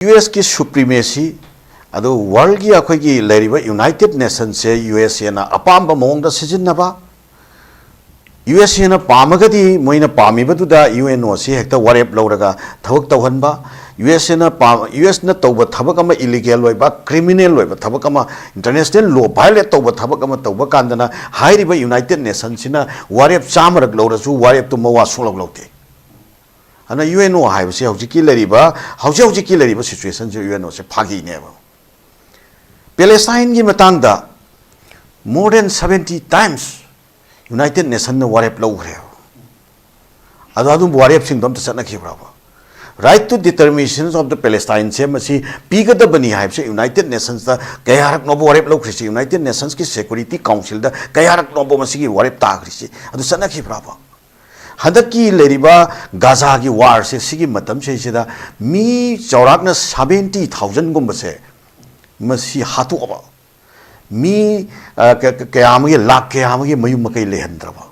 US की supremacy adu world की अखोई की लेरिबा United Nations से USA ना अपाम बमोंग दा सिजन ना बा USA ना पामगदी मोइना पामी बदुदा UNO से हेक्ता वारेप लौरगा थवक तवहन बा USA ना तौबा थबक अमा illegal होइबा criminal होइबा थबक अमा international law violate तौबा थबक अमा तौबा कांदना हाइरिबा United Nations सिना वारेप चामरक लौरसु वारेप तो मवा सोलग लौते अना UNO हाइबसे हौजिकी लेरिबा हौजिकी लेरिबा सिचुएशन जो UNO से फागी नेबा Palestine की मतंगदा more than 70 times United Nations ने वारेप लौरे अदुम वारेप सिंह दम तसना खिब्राबा right to determination of the Palestine से मसी पीगद बनी हाइबसे United Nations दा कयारक नोबो वारेप लौखरिसे United Nations की Security Council दा कयारक नोबो मसी की वारेप ताखरिसे अदु सना खिब्राबा हदकी लेरिबा गाजा की वार से सिगी मतम से सिदा मी चौराकना 70,000 गुम्बसे मसी हाथु अबा मी कयामगे लाख कयामगे मयुम मकई लेहंद्रबा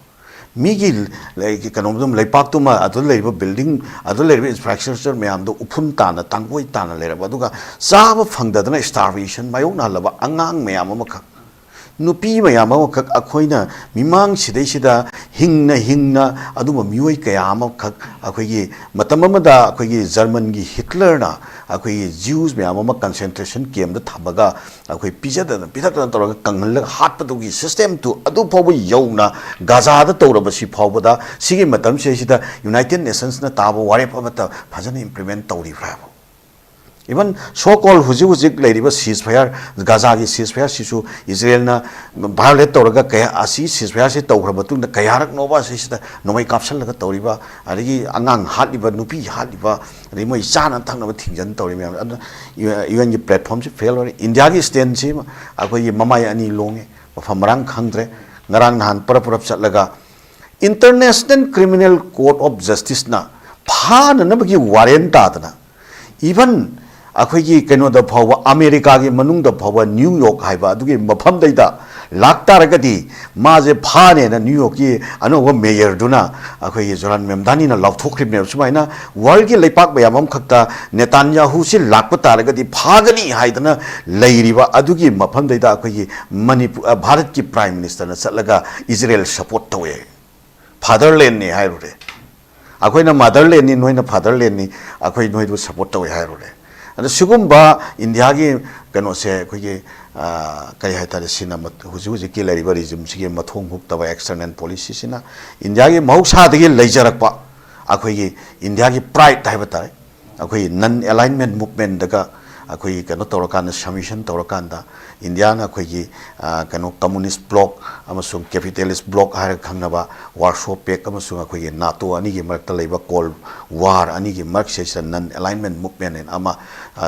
मी की कनोमदम लेपाक्तुमा अदु लेरिबा बिल्डिंग अदु लेरिबा इंफ्रास्ट्रक्चर मैम दो उफुन ताना तांगोई ताना लेरबा दुगा साब फंगदना स्टारवेशन मायोना लबा अंगांग मैम अमखक नुपी मैम अमखक अखोइना मिमांग सिदैसिदा हिंगना अदुम मियोई कयाम अमखक अखोइगी मतम अमदा अखोइगी जर्मन की हिटलरना अखोइगी ज्यूज मैम अम कंसंट्रेशन कैंप दा थबगा अखोइ पिजदना पिथकना तौरगा कंगल हाटपदुगी सिस्टम टू अदु फावबो यौना गाजादा तौरबसि फावबदा सिगी मतम सेसिदा यूनाइटेड नेशंस ना ताबो वारेप अमता फजन इंप्लीमेंट तौरिफ्राबो even so called huzik leiriba ceasefire gaza gi ceasefire sisu Israel na violate toraga kaya asi ceasefire se tawra batung da kayarak nova se sida nomai capsule laga tawriba arigi angang haliba nupi haliba rimoi chana thangna ba thingjan tawri me UN gi platform se fail ori India gi stand se akoi mamai ani longe famrang khangdre ngarang nan parapurap chatlaga International Criminal Court of Justice na phana na bagi warrant ta even अखोई कनो the फाव America की मनुंग the फाव New York हाइबा दुगी मफम दैदा लाक्तारगदी माजे फाने ना New York की अनोब mayor दुना अखोई जलाल मेमदानी ना लाउथोख्रिबने सुमाइना वर्ल्ड की लेपाक बयामम खक्ता नेतान्याहू से लाक्पतारगदी फागनी हाइदना लैरिबा अदुगी मफम दैदा अखोई मणिपुर भारत की प्राइम मिनिस्टर ना चलगा इजराइल सपोर्ट तवे फादरलैंड ने हाइरुरे अखोइना मदरलैंड नि नोइना फादरलैंड नि अखोई नोइदु सपोर्ट तवे हाइरुरे सिगुम्बा इंडिया की कनो से अखोई कई हाइतारे सिना हुजी की लेरिबा रिजिम सिगे मथोंग हुक्तबा एक्सटर्नल पॉलिसी सिना इंडिया की महौसादगी लेजरकपा अखोई इंडिया की प्राइड हाइबतारे अखोई नन अलाइनमेंट मूवमेंट दगा अखोई कनो तौरकान सबमिशन तौरकान इंडिया ना अखोई कनो कम्युनिस्ट ब्लॉक अमसुंग कैपिटलिस्ट ब्लॉक हायर खंगनबा वारशॉप पेक अमसुंग अखोई नाटो अनि की मरकता लेबा कोल्ड वार अनि की मरक से नन अलाइनमेंट मूवमेंट अमा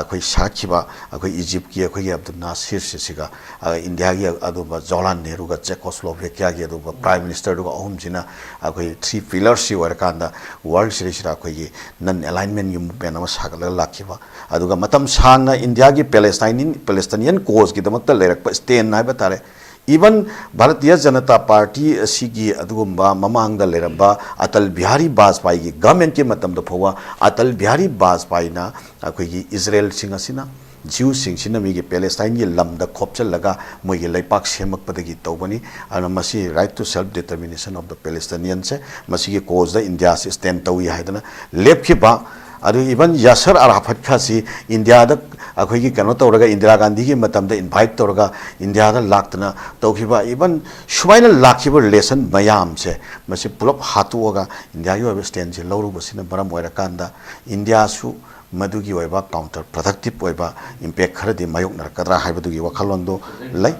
अखोई साखिबा अखोई इजिप्ट की अखोई अब्दुल नासिर सिगा इंडिया की अदुबा जवाहरलाल नेहरू का चेकोस्लोवाकिया की अदुबा प्राइम मिनिस्टर दुगा अहुम जिना अखोई 3 पिलर्स सी वरकांदा वर्ल्ड सीरीज रा अखोई नन अलाइनमेंट की मूवमेंट अमा सागला लाखिबा अदुगा मतम सांगना इंडिया की पैलेस्टाइनियन कोज की दमकता लेरक स्टैंड नाइबा तारे even भारतीय जनता पार्टी असिगी अदुगुम्बा ममांगदा लेरबा अटल बिहारी वाजपेयी की गवर्नमेंट के मतम द फवा अटल बिहारी वाजपेयी ना अखोई इजराइल सिंग असिना जीव सिंग सिना मिगी पैलेस्टाइन की लमदा खोपचलगा मोइगे लेपाक सेमकपदगी तौबनी अन मसी right to self determination of the Palestinian से मसी के कोज द इंडिया से स्टैंड तौई हाइदना लेपखिबा अदु इवन यासर अराफत खासी इंडिया द अखोई कनो तौरगा इंदिरा गांधी की मतम द इनवाइट तौरगा इंडिया द लाक्तना तौखिबा इवन सुमाइना लाखिबा रिलेशन मयाम से मसे पुलप हातुगा इंडिया की वेब स्टैंड से लौरुबसिना बरम ओइरकांदा इंडिया सु मदुगी ओइबा काउंटर प्रोडक्टिव ओइबा इंपैक्ट खरदि मायोक नरकदरा हाइबदुगी वखलोंदो लै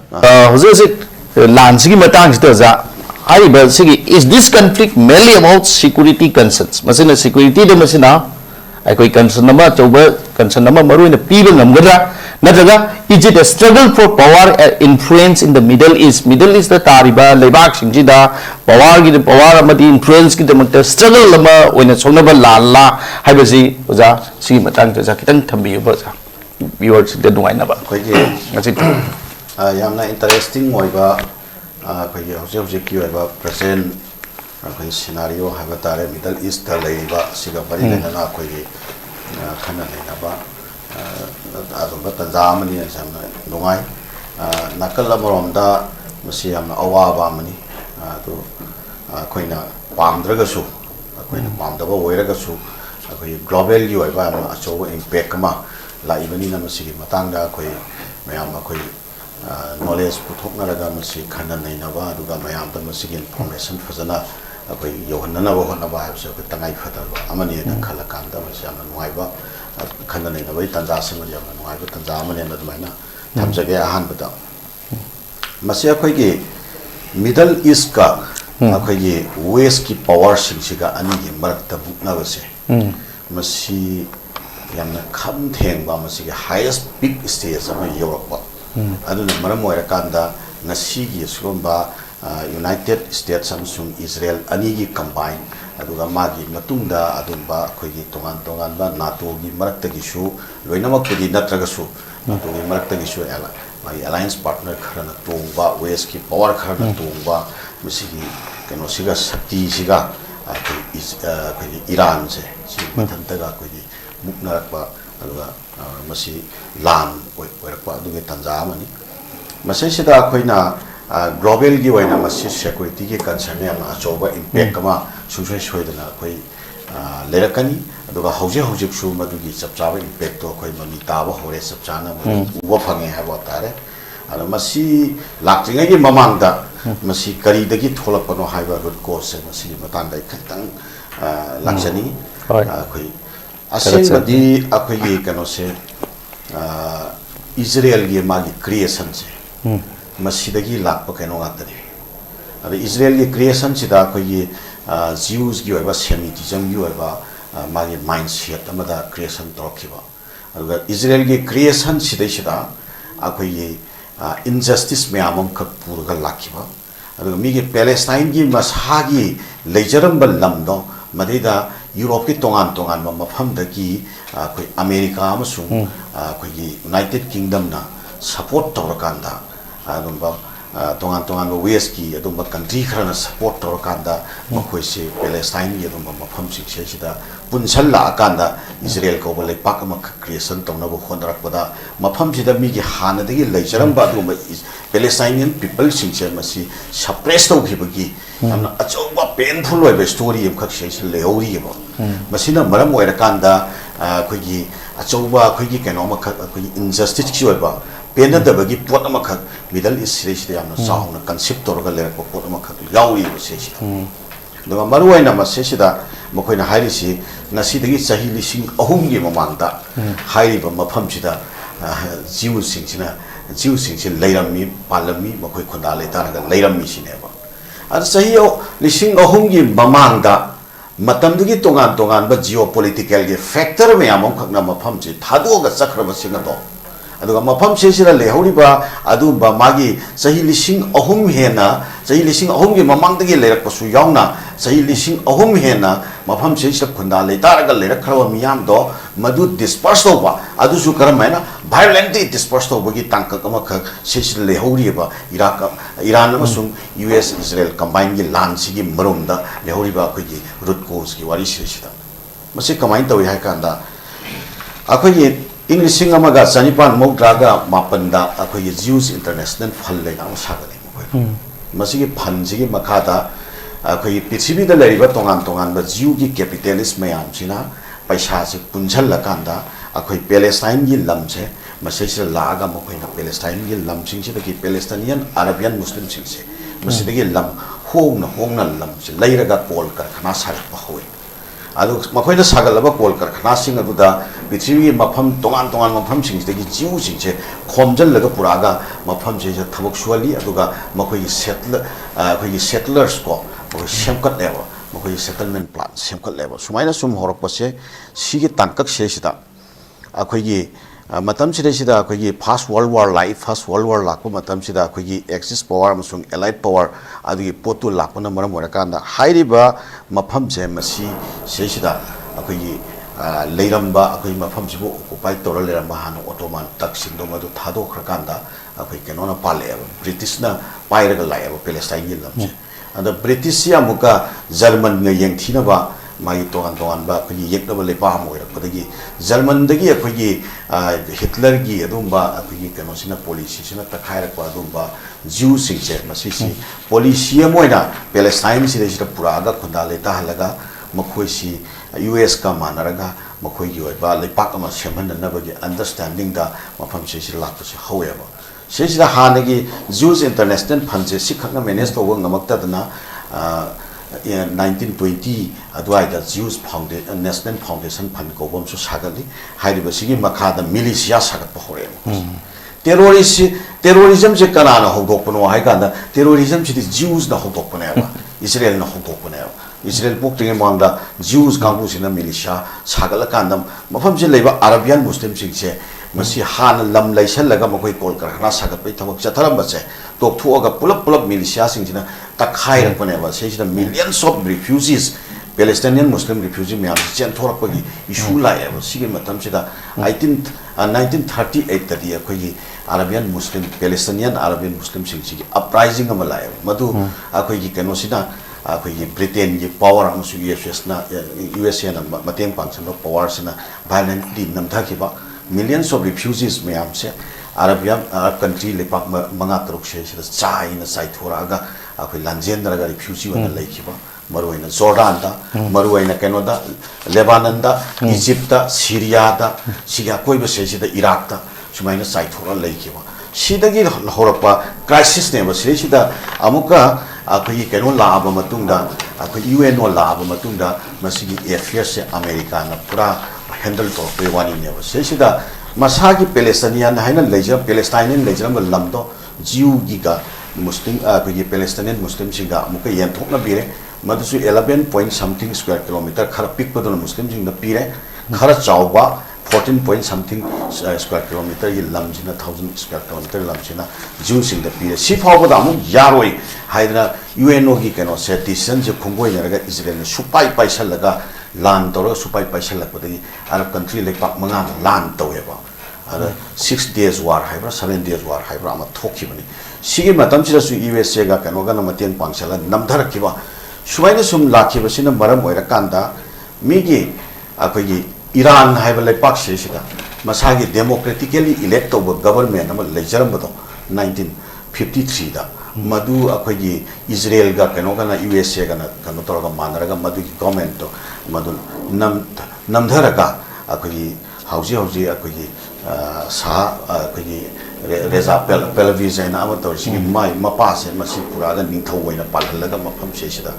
हुजिक लांस की मतंग सिदा हाइबा सिगी is this conflict mainly about security concerns मसिना सिक्योरिटी द मसिना अखोई कंसर्न नंबर चौबा कंसर्न नंबर मरुइन पीबे ngमगदरा नत्रगा is it a struggle for power influence in the middle east द तारिबा लेबाक सिंजिदा पावर अमदी इन्फ्लुएंस की दमत स्ट्रगल लमा ओइना सोनबा लाला हाइबसी ओजा सी मतंग जा कितन थंबियो बजा व्यूअर्स द दुआइनबा खोइगे ngasi यामना इंटरेस्टिंग ओइबा खोइगे हौजे की ओइबा प्रेजेंट अखोई सिनारियो हाइबा तारे मिडल ईस्ट ता लेबा सिगा बरि लेना अखोई खना लेना बा ꯑꯗꯨꯝꯕ ꯇꯟꯖꯥ ꯑꯃꯅꯤ ꯌꯥꯝꯅ ꯅꯨꯡꯉꯥꯏ ꯅꯥꯀꯜ ꯑꯃꯔꯣꯝꯗ ꯃꯁꯤ ꯌꯥꯝꯅ ꯑꯋꯥꯕ ꯑꯃꯅꯤ ꯑꯗꯨ ꯑꯩꯈꯣꯏꯅ ꯄꯥꯝꯗ꯭ꯔꯒꯁꯨ ꯑꯩꯈꯣꯏꯅ ꯄꯥꯝꯗꯕ ꯑꯣꯏꯔꯒꯁꯨ ꯑꯩꯈꯣꯏ ꯒ꯭ꯂꯣꯕꯦꯜꯒꯤ ꯑꯣꯏꯕ ꯌꯥꯝꯅ ꯑꯆꯧꯕ ꯏꯝꯄꯦꯛ ꯑꯃ ꯂꯥꯛꯏꯕꯅꯤꯅ ꯃꯁꯤꯒꯤ ꯃꯇꯥꯡꯗ ꯑꯩꯈꯣꯏ ꯃꯌꯥꯝ ꯑꯩꯈꯣꯏ ꯅꯣꯂꯦꯖ ꯄꯨꯊꯣꯛꯅꯔꯒ ꯃꯁꯤ ꯈꯟꯅ ꯅꯩꯅꯕ ꯑꯗꯨꯒ ꯃꯌꯥꯝꯗ ꯃꯁꯤꯒꯤ ꯏꯟꯐꯣꯔꯃꯦꯁꯟ ꯐꯖꯅ ꯑꯩꯈꯣꯏ ꯌꯧꯍꯟꯅꯅꯕ ꯍꯣꯠꯅꯕ ꯍꯥꯏꯕꯁꯤ ꯑꯩꯈꯣꯏ ꯇꯉꯥꯏꯐꯗꯕ ꯑꯃꯅꯦꯅ ꯈꯜꯂꯀꯥꯟꯗ ꯃꯁꯤ ꯌꯥꯝꯅ ꯅꯨꯡꯉꯥꯏꯕ ꯈꯟꯅ ꯅꯩꯅꯕꯒꯤ ꯇꯥꯟꯖꯥꯁꯤꯃ ꯌꯥꯝꯅ ꯅꯨꯡꯉꯥꯏꯕ ꯇꯥꯟꯖꯥ ꯑꯃꯅꯦꯅ ꯑꯗꯨꯃꯥꯏꯅ ꯊꯝꯖꯒꯦ ꯑꯍꯥꯟꯕꯗ ꯃꯁꯤ ꯑꯩꯈꯣꯏꯒꯤ ꯃꯤꯗꯜ ꯏꯁꯠꯀ ꯑꯩꯈꯣꯏꯒꯤ ꯋꯦꯁꯀꯤ ꯄꯋꯥꯔꯁꯤꯡꯁꯤꯒ ꯑꯅꯤꯒꯤ ꯃꯔꯛꯇ ꯃꯨꯛꯅꯕꯁꯦ ꯃꯁꯤ ꯌꯥꯝꯅ ꯈꯝ ꯊꯦꯡꯕ ꯃꯁꯤꯒꯤ ꯍꯥꯏꯌꯦꯁ ꯄꯤꯛ ꯁ꯭ꯇꯦꯖ ꯑꯃ ꯌꯧꯔꯛꯄ ꯑꯗꯨꯅ ꯃꯔꯝ ꯑꯣꯏꯔꯀꯥꯟꯗ ꯉꯁꯤꯒꯤ ꯑꯁꯤꯒꯨꯝꯕ ꯌꯨꯅꯥꯏꯇꯦꯗ ꯁ꯭ꯇꯦꯠꯁ ꯑꯃꯁꯨꯡ ꯏꯖꯔꯦꯜ ꯑꯅꯤꯒꯤ ꯀꯝꯕꯥꯏꯟ ꯑꯗꯨꯒ ꯃꯥꯒꯤ ꯃꯇꯨꯡꯗ ꯑꯗꯨꯝꯕ ꯑꯩꯈꯣꯏꯒꯤ ꯇꯣꯉꯥꯟ ꯇꯣꯉꯥꯟꯕ ꯅꯥꯇꯣꯒꯤ ꯃꯔꯛꯇꯒꯤꯁꯨ ꯂꯣꯏꯅꯃꯛꯄꯨꯗꯤ ꯅꯠꯇ꯭ꯔꯒꯁꯨ ꯅꯥꯇꯣꯒꯤ ꯃꯔꯛꯇꯒꯤꯁꯨ ꯃꯥꯒꯤ ꯑꯦꯂꯥꯏꯟꯁ ꯄꯥꯔꯠꯅꯔ ꯈꯔꯅ ꯇꯣꯡꯕ ꯋꯦꯁꯀꯤ ꯄꯋꯥꯔ ꯈꯔꯅ ꯇꯣꯡꯕ ꯃꯁꯤꯒꯤ ꯀꯩꯅꯣꯁꯤꯒ ꯁꯛꯇꯤꯁꯤꯒ ꯑꯩꯈꯣꯏꯒꯤ ꯏꯔꯥꯟꯁꯦ ꯁꯤ ꯃꯊꯟꯇꯒ ꯑꯩꯈꯣꯏꯒꯤ ꯃꯨꯛꯅꯔꯛꯄ ꯑꯗꯨꯒ ꯃꯁꯤ ꯂꯥꯟ ꯑꯣꯏꯔꯛꯄ ꯑꯗꯨꯒꯤ ꯇꯥꯟꯖꯥ ꯑꯃꯅꯤ ꯃꯁꯤꯁꯤꯗ ꯑꯩꯈꯣꯏꯅ ꯒ꯭ꯂꯣꯕꯦꯜꯒꯤ ꯑꯣꯏꯅ ꯃꯁꯤ ꯁꯦꯀꯨꯔꯤꯇꯤꯒꯤ ꯀꯟꯁꯔꯟ ꯌꯥꯝꯅ ꯑꯆꯧꯕ ꯏꯝꯄꯦꯛ ꯑꯃ ꯁꯨꯡꯁꯣꯏ ꯁꯣꯏꯗꯅ ꯑꯩꯈꯣꯏ ꯂꯩꯔꯛꯀꯅꯤ ꯑꯗꯨꯒ ꯍꯧꯖꯤꯛ ꯍꯧꯖꯤꯛꯁꯨ ꯃꯗꯨꯒꯤ ꯆꯞ ꯆꯥꯕ ꯏꯝꯄꯦꯛꯇꯣ ꯑꯩꯈꯣꯏ ꯃꯃꯤ ꯇꯥꯕ ꯍꯧꯔꯦ ꯆꯞ ꯆꯥꯅ ꯎꯕ ꯐꯪꯉꯦ ꯍꯥꯏꯕ ꯇꯥꯔꯦ ꯑꯗꯣ ꯃꯁꯤ ꯂꯥꯛꯇ꯭ꯔꯤꯉꯩꯒꯤ ꯃꯃꯥꯡꯗ ꯃꯁꯤ ꯀꯔꯤꯗꯒꯤ ꯊꯣꯛꯂꯛꯄꯅꯣ ꯍꯥꯏꯕ ꯔꯨꯠ ꯀꯣꯁꯁꯦ ꯃꯁꯤꯒꯤ ꯃꯇꯥꯡꯗ ꯑꯩ ꯈꯤꯇꯪ ꯂꯥꯛꯆꯅꯤꯡꯉꯤ ꯑꯩꯈꯣꯏ ꯑꯁꯦꯡꯕꯗꯤ ꯑꯩꯈꯣꯏꯒꯤ ꯀꯩꯅꯣꯁꯦ इजराइल मागी क्रिएशन से मसीदगी लाप कनो गातने अरे इजराइल की क्रिएशन सिदा अखोई ज्यूज की ओइबा सेमिटिज्म की ओइबा मागी माइंडसेट अमदा क्रिएशन तौरखिबा अगर इजराइल की क्रिएशन सिदा अखोई इनजस्टिस मयाम खक पुरगा लाखिबा अगर मीगी पैलेस्टाइन की मसागी लेजरम्ब लमदो मदेदा यूरोप की तोंगान तोंगान मफमदगी अखोई अमेरिका अमसुंग अखोई यूनाइटेड किंगडम ना सपोर्ट तौरकांदा अदुंबा तोंगान तोंगान वेस्ट की अदुंबा कंट्री खरना सपोर्ट तौरकांदा मखोई से पैलेस्टाइन की अदुंबा मफम सिक्से सिदा पुनसल लाकांदा इजराइल को बले पाक मख क्रिएशन तौनबो होनरकपदा मफम सिदा मीगी हानदगी लेजरम्बा अदुंबा पैलेस्टाइनियन पीपल सिंगसे मसी सप्रेस तौखिबगी यामना अचौबा पेनफुल ओइबा स्टोरी अमखक सेसे लेहौरिबो मसिना मरम ओइरकांदा अखोगी अचौबा अखोगी कैनो मखक अखोगी इनजस्टिस की ओइबा पेनदबगी पोट अमखक मिडल ईस्ट सिदे यामना चाउना कंसेप्ट तौरगा लेरको पोट अमखक याउरिबो सेसे दगा मरुवाइना मसेसिदा मखोइना हाइरिसि नसिदगी चाहि लिसिंग अहुमगी ममांगदा हाइरिबा मफमसिदा जीव सिंगसे लेरमी पालमी मखोइ खुंदा लेतारगा लेरमी सिनेबा अद चाहि लिसिंग अहुमगी ममांगदा मतमदगी तोंगान तोंगान बा जियोपॉलिटिकल के फैक्टर मयाम खकना मफमसे थादोगा चक्रबा सिंगदो अदुगा मफम सेसिरा लेहौरिबा अदुबा मागी चाहि लिसिंग अहुम हेना चाहि लिसिंग अहुम की ममांगदगी लेरकपसु यावना चाहि लिसिंग अहुम हेना मफम सेसिरा खुंदा लेतारगा लेरखरवा मियाम दो मदु डिस्पर्स तौबा अदुसु करमैना वायलेंटली डिस्पर्स तौबगी तांकक अमख सेसिरा लेहौरिबा इरान अमसुंग यूएस इजराइल कंबाइन की लान सिगी मरोमदा लेहौरिबा अखोगी रूट कोज की वारी सेसिदा मसे कमाइन तौइ हाइकांदा अखोगी इंग्लिशिंग अमगा चनिपान मौद्रागा मापनदा अखोगी ज्यूस इंटरनेशनल फंड लेना सागले मखोई मसिगी फंड सिगी मखादा अखोगी पृथ्वीदा लेरिबा तोंगान तोंगान बा ज्यू की कैपिटलिस्ट मयाम सिना पैसा से पुंझल लकांदा अखोई पैलेस्टाइन की लम से मसेसिदा लागा मखोइना पैलेस्टाइन की लम सिंगसिदगी पैलेस्टाइनियन अरबियन मुस्लिम सिंगसे मसिदगी लम होंगना लम से लेरगा कोल कारखाना सारकपा होई अदु मखोइना सागलबा कोल कारखाना सिंग अदुदा पृथ्वी मफम तोंगान तोंगान मफम सिंगसिदगी जीव सिंगसे खोमजलगा पुरागा मफम से थबक सुवली अदुगा मखोइ सेटलर्स को सेमकट लेबा मखोइ सेटलमेंट प्लान सेमकट लेबा सुमाइना सुम होरकपसे सिगी तांकक सेसिदा अखोइगी मतम सिदा अखोइगी फर्स्ट वर्ल्ड वार लाको मतम सिदा अखोइगी एक्सिस पावर अमसुंग एलाइड पावर अदुगी पोतु लापना मरम ओरकांदा हाइरिबा मफम से मसी सेसिदा अखोइगी लेरंबा अखोइ मफम सिबो ऑक्युपाई तौर लेरंबा हान ऑटोमन तकसिंदो मदु थादोखरकांदा अखोइ केनोना पालेबा ब्रिटिशना पाइरगा लायबा पैलेस्टाइन की लमसे अद ब्रिटिश अमुका जर्मन ने यंगथिनबा magi toan toan ba khoi yeknaba lepa am oirakpadagi German-dagi akhoi Hitler-gi adumba akhoi kano sina policy sina takhairakpa adumba Jew singche masisi policy amoina Palestine sida puraga khundale ta halaga makhoi si US ka manaraga makhoi gi oiba lepak ama semhananabagi understanding da mafam se si lakpasi however sesida hanagi Jews International Fund se sikhakna manage tawang ngamakta dana 1920 adwaida Jews Foundation National Foundation Fund ko bom su sagali hairiba sigi makhada militia sagat pahore terrorism se kanana hodokpano haiganda terrorism se Jews na hodokpana ba Israel na hodokpana Israel pokting mangda Jews kangu sina militia sagala kandam mafam se leiba Arabian Muslim singse masi han lam laisal laga makoi kol karkhana sagat pai thabak chatharam bache tok thuaga pulap militia singina takhai rakpane ba seisina millions of refugees Palestinian Muslim refugee myam chen thorak pagi issue la ya sigi matam sida 1938 tadi akoi Arabian Muslim Palestinian Arabian Muslim singsi uprising amala ya madu akoi gi kano sida akoi Britain gi power amsu USA na mateng pangsan power sina violently namthaki ba millions of refugees myam se Arab country lepak manga truk se China sai thoraga akoi lanjendra ga refugee wana laikiba maruaina Jordan da maruaina Canada Lebanon da Egypt da Syria da siga koiba se sida Iraq da sumaina sai thora laikiba sidagi horapa crisis ne ba sida amuka akoi keno laaba matungda akoi UN no laaba matungda masigi affairs se America na pura handle to pe wani ne ba sida masagi Palestinian haina leja Palestinian leja lamdo Jew giga Muslim akoi Palestinian Muslim singa amuka yenthokna bire madusu 11 point something square kilometer khara pikpadona Muslim jingna pire khara chawba 14 point something square kilometer yi lamjina 1000 square kilometer lamjina Jews in the pire si phawba amu yaroi haidna UNO gi keno set decision je khungoi naraga Israel supai paisa laga land toro supai paisa lagpadi Arab country like pak manga land taweba ara 6 days war haibra 7 days war haibra ama thokibani sigi matam chira su USA ga keno ga namateng pangsala namdhar kiba suwaina sum lakhibasina maram oirakanda migi akogi Iran haiba lepak se sida masagi democratically elect tawba government ama lejarambado 1953 da madu akogi Israel ga kano kana USA ga kano toraga manaraga madu government to madu namdharaga akogi hauji akogi sa akogi reza television ama to sigi mai mapa se masi puraga ningthau waina palhalaga mafam se sida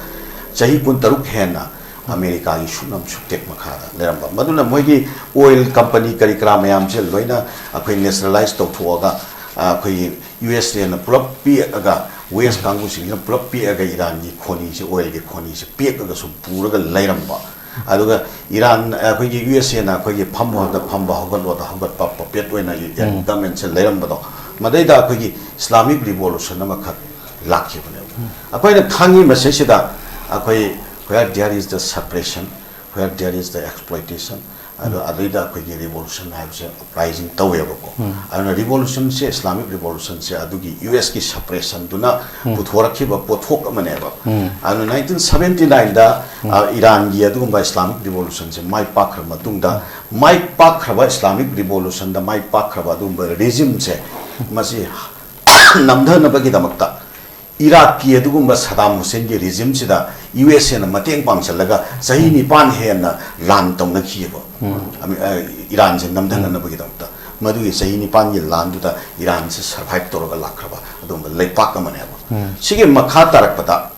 chahi kun taruk hena America gi shunam shuktek makhada leramba maduna moigi oil company kari kra mayam se loina akhoi nationalize to thuaga akhoi US na plop pi aga west kangu sing na plop pi aga Iran gi khoni se oil gi khoni se pi aga su puraga leramba aduga Iran akhoi gi US na akhoi gi phamwa hogat pa pet oina government se leramba do madai da akhoi gi Islamic revolution na makhat lakhi bane akhoi na khangi message da akhoi where there is the suppression, where there is the exploitation, and the revolution has uprising tawebako. And revolution se Islamic revolution se adugi US ki suppression duna puthoraki ba pothok maneba. And 1979 da Iran gi adumba Islamic revolution se mai pakhra matungda mai pakhra Islamic revolution da mai pakhra adumba regime se masi namdhana bagi damakta Iraq ki adugumba Saddam Hussein ki regime sida USA na mateng pangchalaga sahi nipan hena lan tongna khiyebo Iran je namdhana na bagi damta madu sahi nipan ye lan duda Iran se survive toroga lakraba adumba leipak amaneba sige makha tarakpada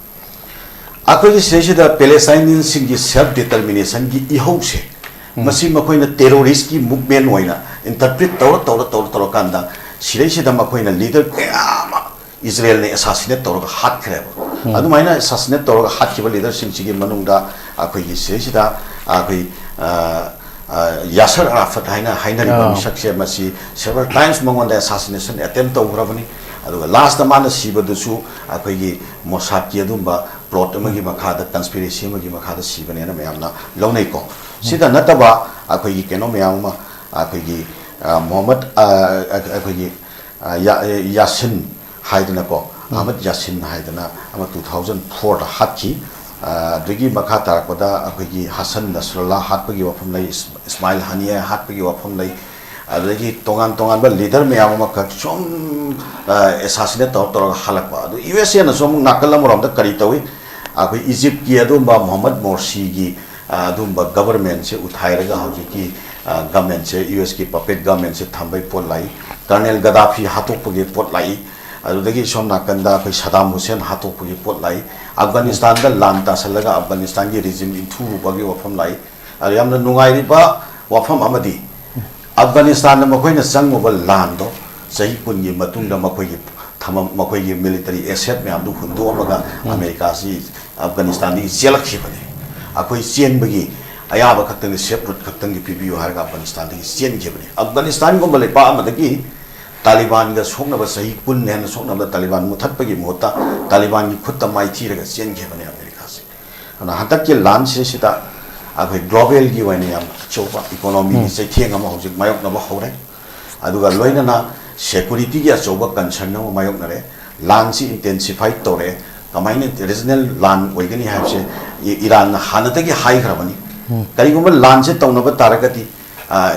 akhoi sesida Palestinian singi self determination gi ihause masi makoina terrorist ki movement oina interpret tor kanda sida makoina leader kama Israel ne assassinate toroga hat khreba adu maina assassinate toroga hat kiba leader sing chigi manungda akhoi gi sesida akhoi Yasser Arafat haina riba sakse masi several times mangonda assassination attempt tawrabani adu last mana siba dusu akhoi gi Mossad ki adumba plot amagi makhada conspiracy amagi makhada sibane na mayamna launai ko sida nataba akhoi gi keno mayama akhoi gi Muhammad akhoi gi Yasin haidana ko Ahmad Yasin haidana ama 2004 da hatki digi makha tarakpada akhoi Hasan Nasrullah hatpagi wafam lai Ismail Haniya hatpagi wafam lai adagi tongan ba leader meyam ma ka som assassinate tor halakpa adu USA na som nakala moram da kari tawi akhoi Egypt ki adu ba Muhammad Morsi gi adu ba government se uthairaga hauji ki government se US ki puppet government se thambai pot lai Colonel Gaddafi hatokpagi pot lai adudagi som nakanda akhoi Saddam Hussein hatokpagi pot lai Afghanistan da lanta salaga Afghanistan gi regime inthu bagi wafam lai ariamna nungai ri ba wafam amadi Afghanistan na makoy na sangmoba lando sahi pungi matung da makoy military asset me amdu hundo amaga America si Afghanistan ni selak sipane akoy sien bagi ayaba khaktang ni separate khaktang gi PBU har Afghanistan ni sien jebane Afghanistan ko balai pa amadagi Taliban ga sokna ba sahi pun ne na sokna ba Taliban muthat pagi mota Taliban gi khutta mai thi raga sien jebane America si ana hatak ki lan se sita akhoi global gi wani yam chopa economy se thienga ma hojik mayok na ba hore aduga loina na security gi choba concern na mayok na re lan si intensify tore kamaine regional lan oigani ha se Iran na hanata gi high kharabani kari gumba lan se tawna ba taragati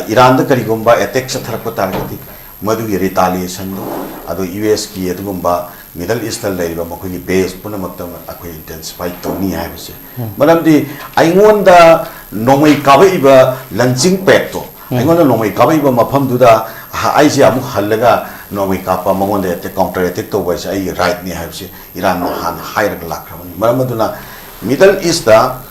Iran da kari gumba attack sa tharak ba taragati madu gi retaliation do adu US ki adugumba Middle East la laiba makoi base puna makta akoi intensify toni ha bise malamdi aingonda nomai kabai ba launching pad to aingonda nomai kabai ba mafam duda aisi amu hallaga nomai kapa mangonda te counter attack to ba ai right ni ha bise Iran na han higher lakramani malamaduna Middle East da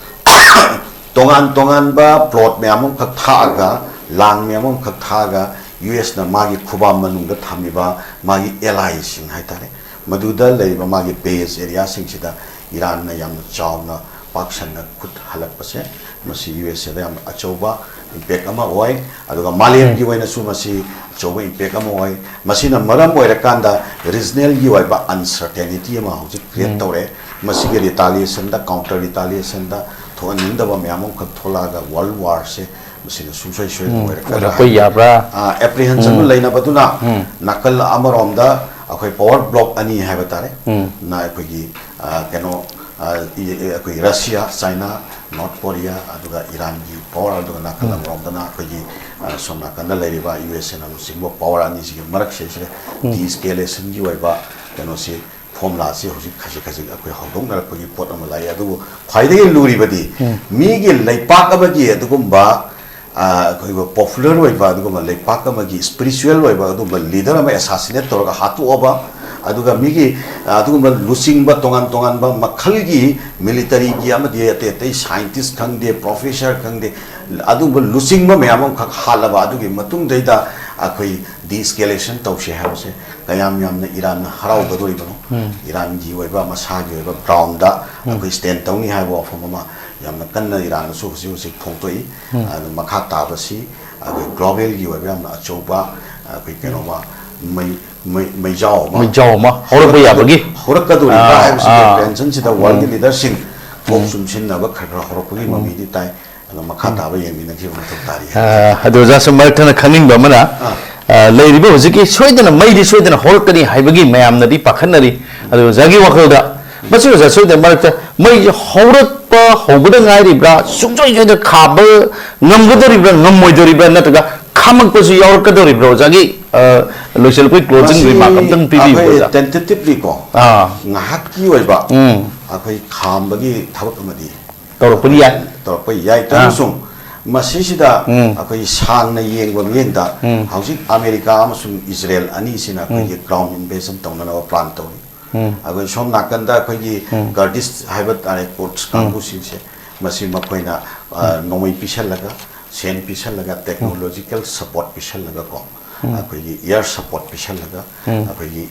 tongan ba plot me amum khak thaga lang me amum khak thaga US na magi khubam manung da thamiba magi allies sing haitare Maduda laiba magi base area singchida Iran na yam chawna Pakistan na khut halak pase masi USA da yam achoba impact ama oi aduga Malian gi waina su masi achoba impact ama oi masina maram oirakanda regional gi waiba uncertainty ama hojik create tore masi gi retaliation da counter retaliation da thonin da ba myamong khak tholaga world war se masina susai soi oirakanda koi yabra apprehension laina baduna nakal amarom da akhoi power block ani haiba tare na akhoi keno akhoi Russia China North Korea aduga Iran gi power aduga nakal amrom dana akhoi somna kanda leriba US na singbo power ani sig marak se de-escalation gi waiba keno se formula se hoji khaji akhoi hodong na akhoi pot amalai adu khwaidagi luri badi mi gi laipak abagi adugumba popular way ba aduga like pakamagi spiritual way ba aduga leader ama assassinate toraga hatu oba aduga migi aduga losing ba tongan ba makhalgi military gi ama de te scientist khangde professor khangde aduga losing ba me amam khak halaba adugi matung deida akhoi de-escalation tawse habse kayam yamna Iran harau gadori bano Iran gi way ba masagi way ba ground da akhoi stand tawni ha ba fama yamna kanna Iran su si thongtoi adu makha tabasi adu global gi wa yamna achoba akhoi keno ma mai jaw ma horba ya bagi horakaduri ba habsi tension sida world leadership fok sumsin na ba khara horakuri mami di tai adu makha taba yemi na ji ma tari adu ja samar thana khaning ba mana leiribo hojiki soidana maidi soidana horakani haibagi mayam nadi pakhanari adu jagi wakhalda masu ja soidana marakta mai horak hobda ngairibra sungjoi joida khaba ngamgadoribra ngamoidoribra nataga khamak pasu yaurkadoribra jagi local koi closing remark amtang pibi boja tentatively ko ngahak ki oiba akhoi khambagi thabak amadi torpani yai tamusung masisida akhoi sangna yengba menda hausi America amasung Israel ani sina akhoi ground invasion tawna plan tawni ago som nakanda akhoi Kurdish haibat are courts kangu sinse masi makoina nomai pisal laga sen pisal laga technological support pisal laga ko akhoi air support pisal laga akhoi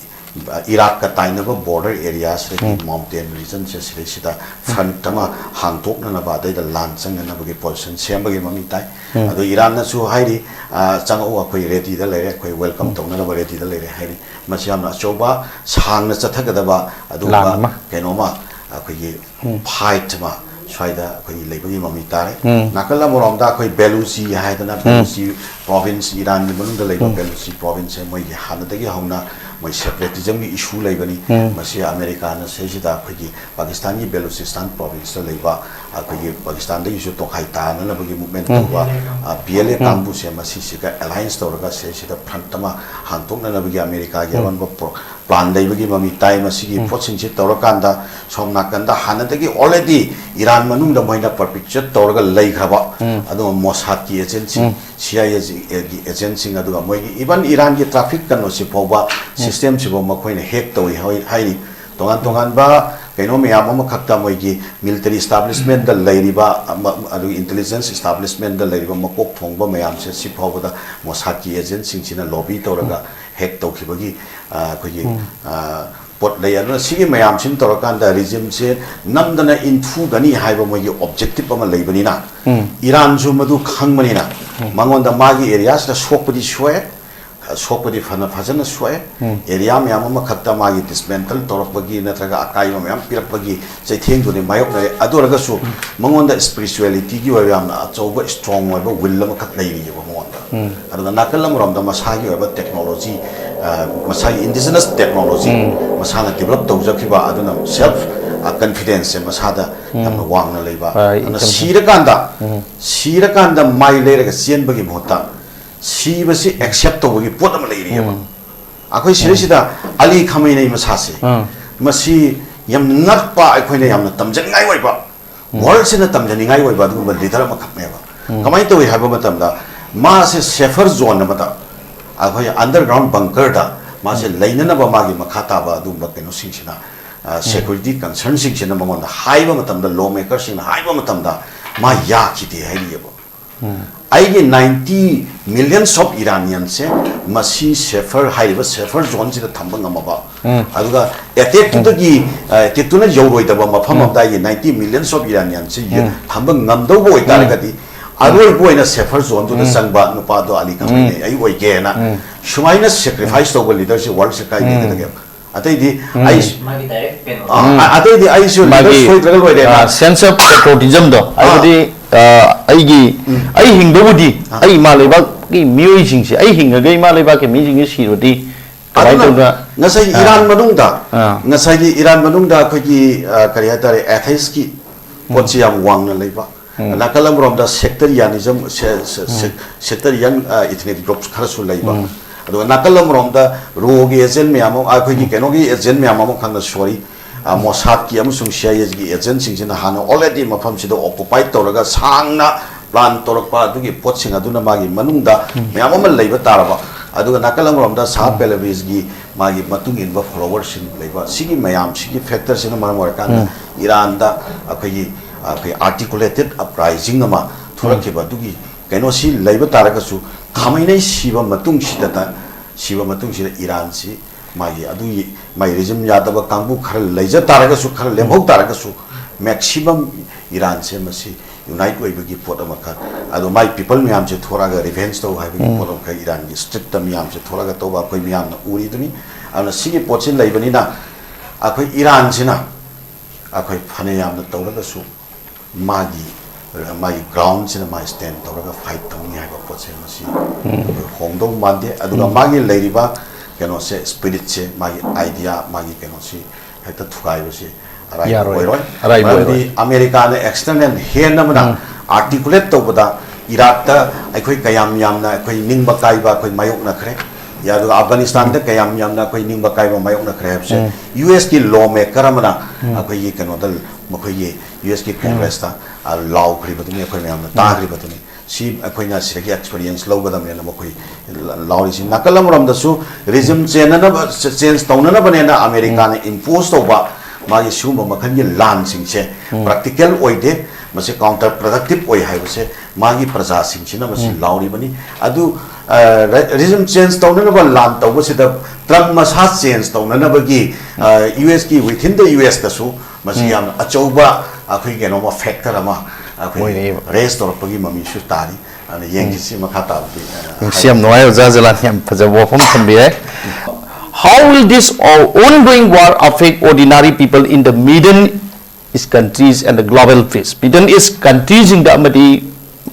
Iraq ka tainaba border areas re mountain region se sida front tama hangtok na ba da land sang na bagi position sem bagi mami tai ado Iran na su hairi chango akhoi ready da lere akhoi welcome tawna ba ready da lere hairi masiamna choba sang na chathagada ba adu ba kenoma akhoi fight ma swaida akhoi leibagi mami tare nakala morom da akhoi Belusi haidana Belusi province Iran the labor Belusi province and Moy Hanadagi Hona, my separatism issue labani, Masia Americana Sejida, Pakistani Belusistan province labor, Pakistan the issue to Haita, and Nabagi movement over PLA Campus and Masisika Alliance Toraga Sejida Prantama, Hantung and Nabagi America, Yavan plan they will give me time a city, Potsin Torakanda, Somnakanda, Hanadagi already Iran Manum the Moina per picture, Toraga Lake Haba, Ado Mossad agency, CIA agency, even Iran traffic can Sipova system Sibomacoin hecto highly Tongan Ba, Kenomia Kaktamoigi, military establishment, the Ladiba, intelligence establishment, the Ladiba Mokok Tongba Mayam says Sipova, the Mossad agency in a lobby Toraga, hecto Kibagi, Pot Layana Sigi Mayam Sin Torakanda regime said, Nandana in Fugani Hiva objective of a Labanina, Iran Zumadu Kangmanina, Mangon the Magi areas, the Swapadi Shwe, Swapadi Fana Fazana Shwe, area Yamama Kata Magi dismantle, Torapagi, Natraga Akayam, Pirapagi, they came to the Mayok, Adoragasu, Mangon the spirituality, you are over strong, Willam Katlay, and the Nakalam Ram the Masai about technology. Masai indigenous technology, Masana developed Tojakiba, I don't know, self confidence, and Masada, and Wang Labor. And the Sirakanda, my lady, Sian Bagimota, she was acceptable, we put them a lady. Ako Sirisida, Ali Kamine Masasi, Masi Yam not pa, Aquayam, Tamjan Iwaiba, words in the Tamjaning Iwaiba, but little Makameva. Kamaito we have a matamda, Mas is Shepherd zone. Underground bunker da Masi Lainana Bamagi Makataba do Bakeno Sinchina security concerns in among the high matam the lawmakers in high matamda Ma Yaki de Heliable. I get 90 millions of Iranians Masi Shepherd High Shepherd zones in the Tambangamaba. Aduga attack to the Tituna Yoro the Bamapam of 90 millions of Iranians Tambang Namdo boy Daragati. I will go in a safer zone to the Sangba Nupado Ali Kamine, I will again. Shumina sacrificed over leadership works a kind of game. I think the I should sense of patriotism though. I hingdodi, I malibak, musing, I hing a game malibak, meeting is Hirodi. Nasai Iran Manunda, Nasai Iran Manunda, Kogi Kariatari Atheski, Potsiam Wang Leva. Nakalam from the sectarianism, sectarian ethnic groups, Karasu labor. Nakalam from the rogue Ezen Miamo, Akogi Kenogi, Ezen Miamo Kanaswari, Mossad Kiamusum Shayagi, Ezen in the Hano, already Mapam Sido occupied Toraga, Sangna, Plan Torapa, Dugi, Potsing Aduna Magi, Manunda, Miamo labor Taraba. Adu Nakalam from the South Belavisgi, Magi Matung in followers in labor, Sigi Mayam, Sigi factors in the Manamarkan, Iranda, Akogi. Articulated uprising nama Thurakiba Dugi, Kenosi, Labor Tarakasu, Kamine Shiva Matung Shidata, Shiva Matung Shida Iran si, my Adui, my regime Yadaba Kambu Kar, Laser Tarakasu, Kar Lemo Tarakasu, maximum Iran Semasi, unite way we give Potamaka. I don't my people Miamche Toraga revenge to having Potamaka Iran, strict the Miamche Toraga Toba, Miam, Uriduni, and a city Potsin Labanina, Aqua Iran Sina, Aqua Panayam the Toragasu. Magi, my grounds in my stand, Toraga fight Tony, I have a potency. Hondo Mande, Aduna Magi Ladyba, cannot say spirit, my idea, Magi cannot see, had the privacy. The American external Henamana, articulate over the Irata, I quit Kayam Yamna, Queen Bakaiba, Queen Mayokna Crack. Yadu Afghanistan the Kayam Yamna, Queen Bakaiba, Mayokna Crabs, US lawmaker, Akoyi Canodal. Mokoye, US Congress, a law cribatini, Tagribatini. She acquainted experience lower than Mokoi. Law is in Nakalam from the Su, regime Sense Tonana Banana American imposed over my Suma Makani lancing, practical oide, must counterproductive way, I would say, Magi Praza China must loud even. I do regime change Tonana land over the Trump must have changed Tonana US key within the US the Su. Masiam a choba, a quick and over factor ama, a rest or Pogima Mishutari, and the Yankees Makata. Siam Noel Zazalam for the Wapum can be. How will this ongoing war affect ordinary people in the Middle East countries and the global phase? Middle East countries in the Amadi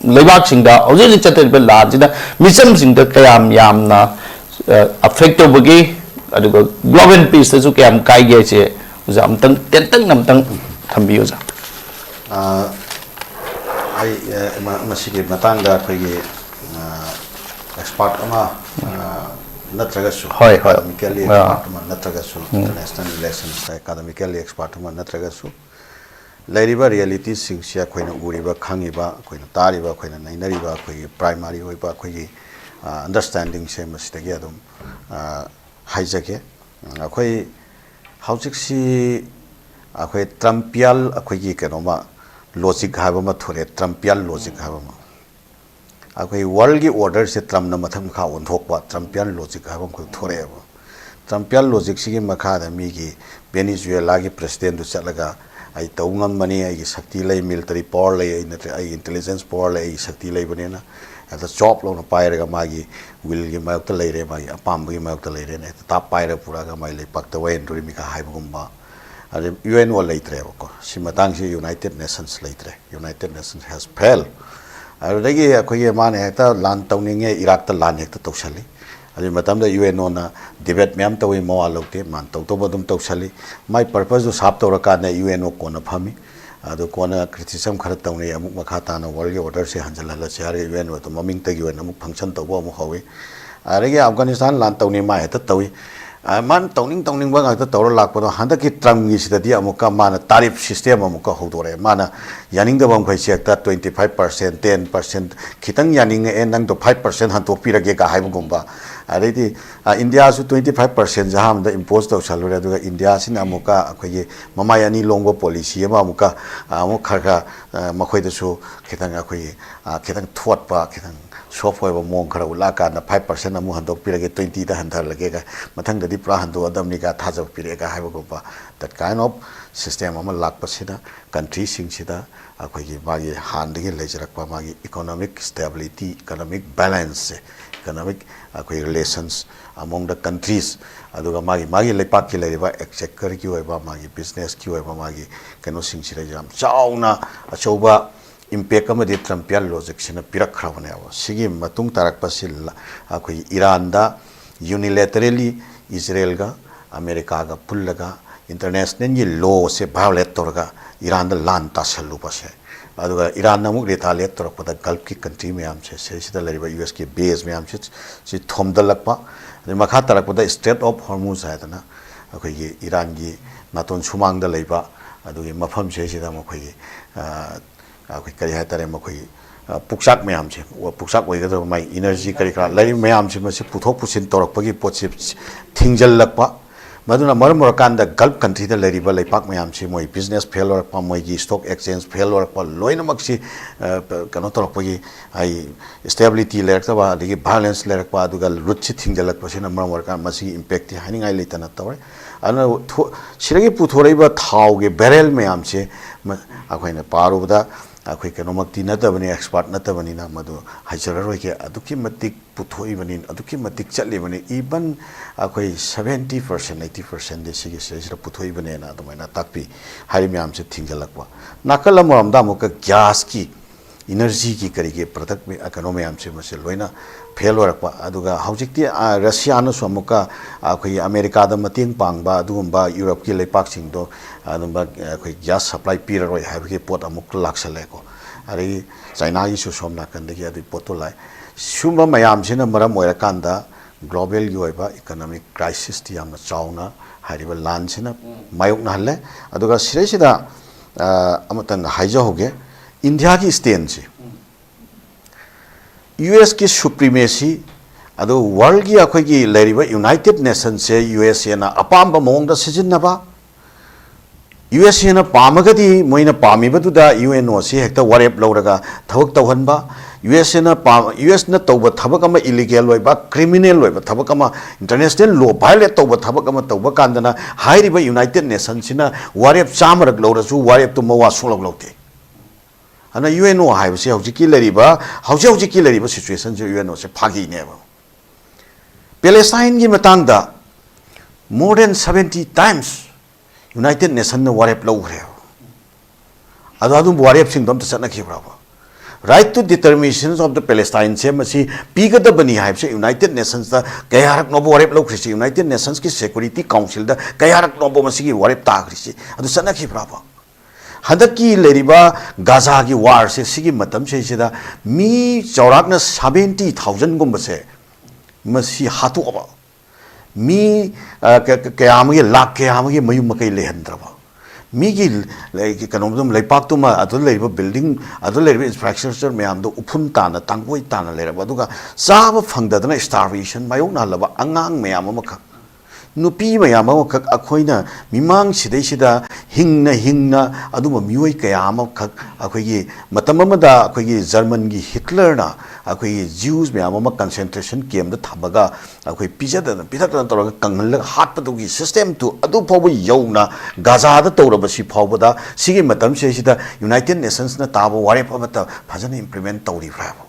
leibak singda hojik chatel be lan sina mission singda kayam yamna affect bagi aduga global peace su kayam kai ge che jam tang ten tang nam tang thambiyo ja ai masigi matangda khoi expert ama natragasu hoi academically expert ama natragasu international relations academically expert ama natragasu lairiba reality singsia khoina uriba khangiba khoina tariba khoina nainariba khoi primary hoiba khoi understanding se masitagi adum haijake akhoi haujiksi akhoi trumpial akhoi gi kenoma logic haba ma thore trumpial logic haba ma akhoi world gi order se trump na matham kha on thokpa trumpial logic haba ko thore ba trumpial logic sigi makha da mi gi venezuela gi president du chalaga ai taungam mani ai gi shakti lei military power lei ai natre ai intelligence power lei shakti lei banena ata chop lo na paira ga magi will gi mayok ta leire magi apam gi mayok ta leire ne ta paira pura ga mai lei pak ta wen ri mi ka hai bugumba ade UN wa leitre ko simatang si United Nations leitre United Nations has failed adagi akhoi mane ta lan tawninge Iraq ta lan hekta tawsali adi matam da UN ona debate myam tawi mo alokte man taw to badum tawsali my purpose do sap tawra ka na UN ko na phami adu ko na criticism khara tawne amuk makha ta na world order se hanjala la chare UN wa to maming ta UN amuk function tawbo amuk hawi adagi Afghanistan lan tawni ma heta tawi man tawning ba ga ta tawra lak pa handa ki tram gi sida dia amuka mana tarif system amuka hodore mana yaning da bam khai chek ta 25% 10% khitang yaning e nang to 5% han to pirage ka haibu gumba aredi India su 25% jaham da impose to salure duga India sin amuka akhoi mama yani longbo policy ma amuka amuk kharga makhoi da su khitang akhoi khitang thot pa khitang software mong khara ula ka na 5% amu handok pirage 20 da handar lage ga mathang da di pra hando adam ni ka thaja pire ga haibu gumba that kind of system ama lak pasida country sing sida akhoi gi magi hand gi lejarak pa magi economic stability economic balance economic akhoi relations among the countries aduga magi lepak ki leriba exchequer ki oiba magi business ki oiba magi kano sing sira jam chauna achauba impact ama de trumpial logic sina pirak khrabane awa sigi matung tarak pasil akhoi Iran da unilaterally Israel ga America ga pullaga international ni law se violate torga Iran da lan tasallu pase aduga Iran namuk retaliate torpa da Gulf ki country me am se sida leriba US ki base me am se si thomdalakpa de makha tarakpa da Strait of Hormuz haidana akhoi gi Iran gi naton sumang da leiba adugi mafam se sida makhoi akhoi kari haitare makhoi puksak me am se puksak oi ga mai energy kari kra lai me am se mase puthok pusin torak pagi potse thingjal lakpa maduna mar kanda Gulf country da leriba leipak me am se moi business failure pa moi gi stock exchange failure pa loina maksi kano torak pagi ai stability lerk ba digi balance lerk pa aduga rutchi thingjal lakpa sina mar kan masi impact ti hani ngai leitana tawre ana siragi puthoreiba thau ge barrel me am se akhoi na paru da akhoi kanomakti natabani expert natabani na madu hajararoi ke aduki matik puthoi banin aduki matik chatli bani even akhoi 70% 80% de sigi sira puthoi bane na adumana takpi hari myam se thingjalakwa nakala moramda muka gas ki energy ki karige product me economy am se mase loina fail warakpa aduga haujikti Russia na somuka akhoi America da mating pangba adugumba Europe ki leipak singdo adumba akhoi gas supply piraroi haibki pot amuk laksale ko ari China gi su somna kandegi adu potolai sumba mayam sina maram oirakanda global gi oiba economic crisis ti amna chauna hariba lan sina mayok na halle aduga siresida amatan haija hoge India ki stand se US की supremacy अदो world की अखोई की लेरिबा United Nations से USA ना अपाम बमोंग दा season ना बा USA ना पामगदी मोइना पामी बदुदा UNO से हेक्ता वारेप लौरगा थवक तवहन बा USA ना US ना तौबा थवक अमा illegal लोय बा criminal लोय बा थवक अमा international law violate तौबा थवक अमा तौबा कांदना हाइरिबा United Nations से ना वारेप चामरक लौरसु वारेप तो मवा सोलग लौते ana UNO hai se hojiki leriba hojiki leriba situation je UNO se phagi ne ba Palestine gi matang da more than 70 times United Nations na warep lo re adu warep sing dom ta chana ki bra ba right to determination of the Palestine se masi pigada bani haib se United Nations da kayarak nobo warep lo krisi United Nations ki Security Council da kayarak nobo masi ki warep ta krisi adu sana ki brava hadaki leriba Gaza ki war se sigi matam se sida mi chaurakna 70,000 gumba se masi hatu aba mi kayamagi lak kayamagi mayum makai lehandraba Migi like economism like Paktuma, other labor building, other labor infrastructure, Mayam, Upuntana, Tangway Tana, Baduga, Saba Fangdana starvation, my own Alaba, Angang Mayamaka. Nupi Mayamaka, Aquina, Mimang Sideshida, Hingna, Aduma Mui Kayama, Akoyi, Matamamada, Akoyi, German Hitler, Akoyi, Jews, Mayamama concentration came the Tabaga, Akoyi Pizza, Peter Kangal, Hot Patugi system to Adu Power Yona, Gaza, the Torabashi Powada, Sigi Matam Sheshida, United Nations, Natabo, Waripamata, Pazan implement Tori Bravo.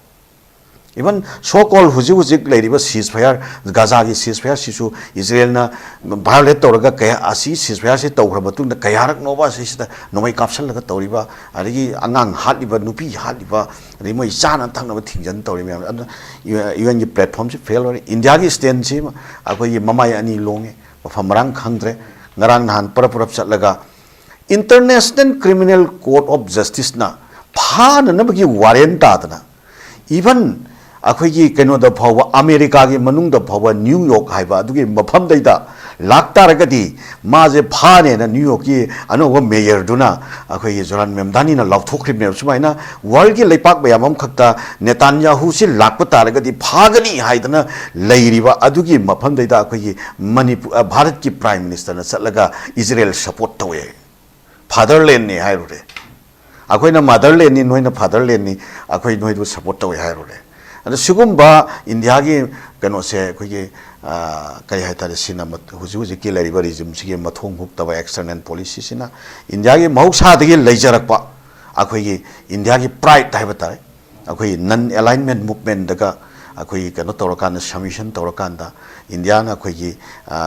Even so-called Huzik lady was ceasefire, Gaza ceasefire, Sisu, Israel na violate Toraga Kaya Asi, ceasefire, Torabatun, the Kayarak Nova sister, no way capsule like a Toriba, Ari Anang Haliba, Nupi Haliba, Remo Sana Tang of Tingan Toriba, even your platforms fail. India is ten sim, Akoy Mamaya Ani Longe, of Amarang Kandre, Narang Han, Parapurap Satlaga. International Criminal Court of Justice na, Pan and Nabaki Warren Tatana. Even Akoyi Keno the power, America, Manung the power, New York, Haiba, to give Mapam data, Laktaragati, Maze Pane, and New York, I know what Mayor Duna, Akoyi Zoran Memdanina, Love to Criminal Sumaina, Walgi Lepak by Amam Kata, Netanyahu, Lakpataragati, Pagani, Haidana, Lairiva, Adugi, Mapam data, Akoyi, Manipur, Bharati Prime Minister, Salaga, Israel support away. Fatherland, Hairode. Akoina motherland in when a fatherland, Akoi no it support away Hairode. And the Sugumba, India, can say, Kayata cinema, who's a killer liberalism, Matong hooked by external policies in India, Mausa the Lajarapa, Akoy, India pride diabetai, Akoy non alignment movement, the Akoy cannot Torakan, Shamishan Torakanda, Indiana, Akoy,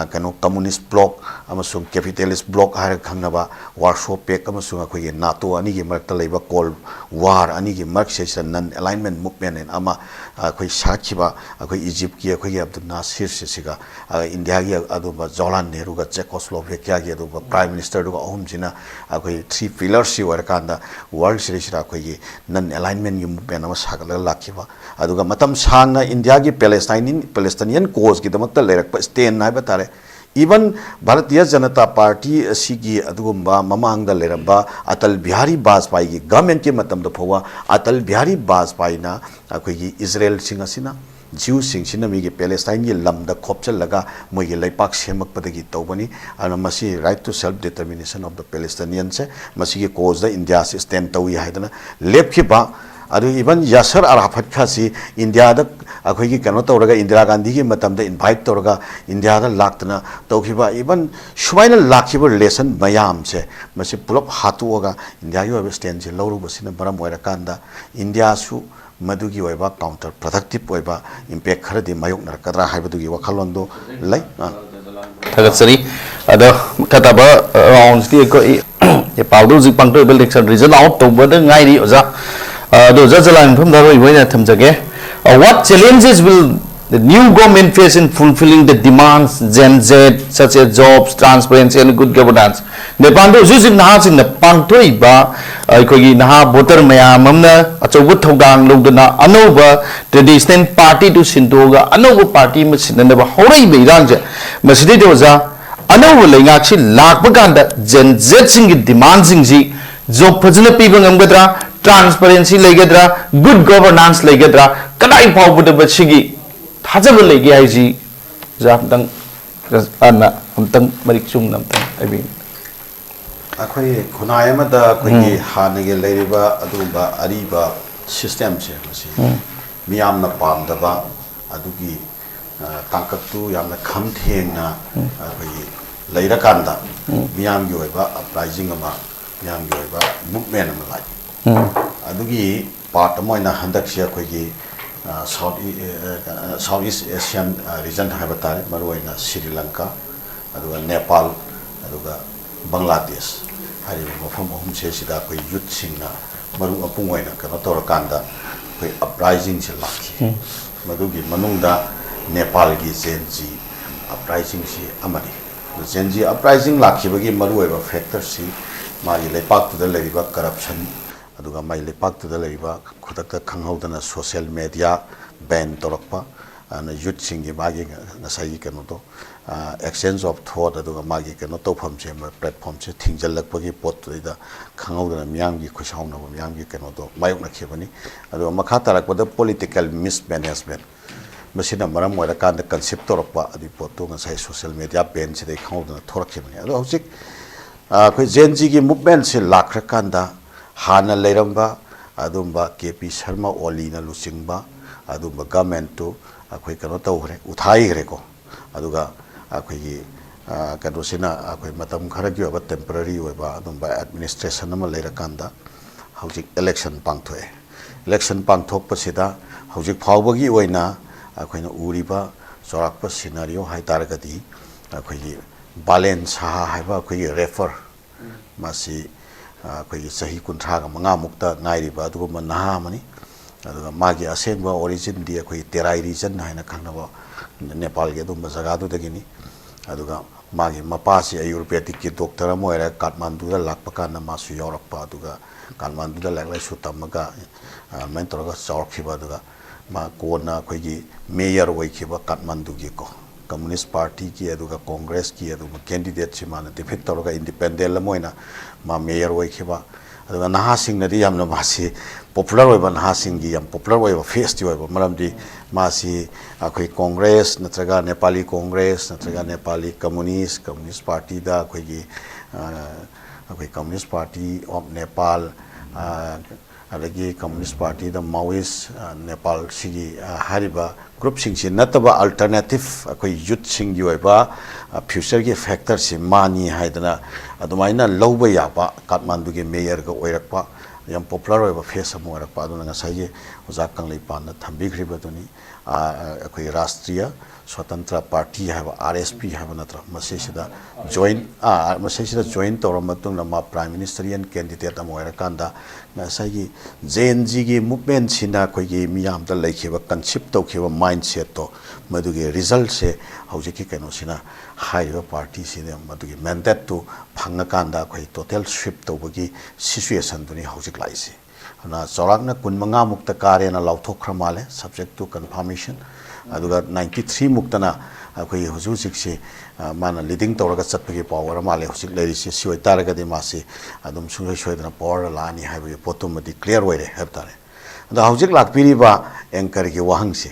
cano communist bloc, Amasum capitalist bloc, Harakanaba, Warsaw Pek, Amasum Akoy, NATO, Anigi Mark the labor called war, Anigi Marxist and non alignment movement, and Ama. Akoy Sakiba, Akoy Egypt, Akoy Abdul Nasir Sisiga, India, Aduba, Jalal, Neruga, Czechoslovakia, Aduba, Prime Minister Duga Omjina, Akoy 3 pillars, Warakanda, World Series Akoy, non alignment movement, Sakala Lakiva, Aduga Matam Sanga, India, Palestinian cause, Gitamata Lerak, stay in Nabatare. Even Bharatiya Janata Party, Sigi, Adugumba, Mamang the Leraba, Atal Bihari Bajpai, government came at them the power, Atal Bihari Bajpai na, Akoy Israel Singasina, Jews sing Sinamigi, Palestine, Lam, the Kopsel Laga, Moy Lepak Shemak Padagi Tobani, and Masi right to self determination of the Palestinians, Masi cause the India system Tawi Haidana, Lepkiba. Even Yasser Arafat Kasi, India, Akoki cannot Toraga, Indira Gandhi, Matam, the invite Toraga, India, Laktana, Tokiba, even Schweiner Lakiber lesson, Mayam, say, Masi pull up Hatuoga, India, you have stands in Loru, Basina Baram, India, Su, Madugi Weba, counter productive Weba, impact her the Mayok Narkara, Habadugi Wakalondo, like Tagatsari, other Kataba around the Paudu Zipanto election result out to Burden Nairi Oza. Those are the line from the way what challenges will the new government face in fulfilling the demands Gen Z such as jobs, transparency and good governance? The Panto is in the Pantoi ba Kogi Naha Boter Mayamamna, a Chowuthogang Lugana, Anova, the distant party to Sintoga, Anova party, Massinaba, Hori Ranja, Masridoza, Anova Langachi, Lakbaganda, Gen Z sing demands in Z, job Pazilla people Amgadra. Transparency legadra, good governance legadra, kadai pau buda bachigi, thajab legi aiji, zaptang, anna, amtang mariksum namtang, I mean. Akoy Kunayamada, Kogi, Hanigi, Leriba, Aduba, Ariba, system service, Miamna Pandava, Adugi, Tankatu, Yamna Kamtena, Leira Kanda, Miam Yoeva, uprising ama, Miam Yoeva, movement of life. Adugi part of my Handaksia Kogi Southeast Asian region Habitat, Maruina, Sri Lanka, Aduga Nepal, Aduga Bangladesh. I remember from home says that we youth sing maru apung oina kana torakanda koi uprising se lakhi madugi manungda Nepal gi Genji uprising si amani Genji uprising lakhi bagi maru eba factor si magi lepak tu da leriba corruption aduga mai lepak tu da leriba khudakta khanghaudana social media ban torakpa and youth singi magi ngasai kano to exchange of thought aduga magi kano to pham se platform se thingjal lakpagi pot da khanghaudana miyam gi khusauna miyam gi kano to mayok na khebani aduga makha tarakpada political mismanagement masina maram moira kan concept torakpa adi pot to ngasai social media ban se dei khanghaudana thorak khebani adu hojik khoi Genji gi movement se lakra kanda hana leiramba adumba KP Sharma Oli na luchingba adumba government to akhoi kano tawre uthai gre ko aduga akhoi gi kano sina akhoi matam khara gi ba temporary oiba adumba administration ama leira kanda hojik election pangthok pasida hojik phawbagi oina akhoi na uriba sorakpa scenario hai taragadi akhoi gi balance ha haiba akhoi refer masi akhoi sahi kunthra ga manga mukta nairiba aduga naha mani aduga magi asengba origin di akhoi terai region haina khangnawa Nepal ge dum jaga du dagini aduga magi mapasi ayurvedic ki doctor moira Kathmandu da lakpa kana masu yorakpa aduga Kathmandu da laklai su tamaga mentor ga chawkhiba aduga ma kona akhoi gi mayor oikhiba Kathmandu gi ko Communist Party ki aduga Congress ki aduga candidate chimana defeat toroga independent la moina ma mayor oikhiba aduga naha sing na di yamna masi popular oiba naha sing gi yam popular oiba face ti oiba maramdi masi akhoi Congress natraga Nepali Congress natraga Nepali Communist Party da akhoi gi akhoi Communist Party of Nepal adagi Communist Party da Maoist Nepal sigi hariba group sing si nataba alternative akhoi youth sing gi oiba future gi factor si mani haidana adumaina loba yaba Kathmandu gi mayor ga oirakpa yam popular oiba face am oirakpa aduna ngasai gi ojak kanglei pan na thambi khriba duni akhoi Rashtriya Swatantra Party haba RSP haba natra masesida join tawra matung ma prime ministerian candidate am oirakanda ngasai gi Genji gi movement sina khoi gi miyam da leikhiba concept tawkhiba mindset to madugi result se hojiki keno sina haiba party sine madugi mandate to phangakanda khoi total sweep tawbagi situation duni hojik laisi na chorakna kunmanga mukta kare na lauthokra male subject to confirmation aduga 93 muktana akhoi hujusik se mana leading tawraga chatpagi power male hujik leiri se sioi taraga de masi adum sungoi soidana power lani haiba potum di clear oire hebtare da hujik lakpiri ba anchor gi wahang se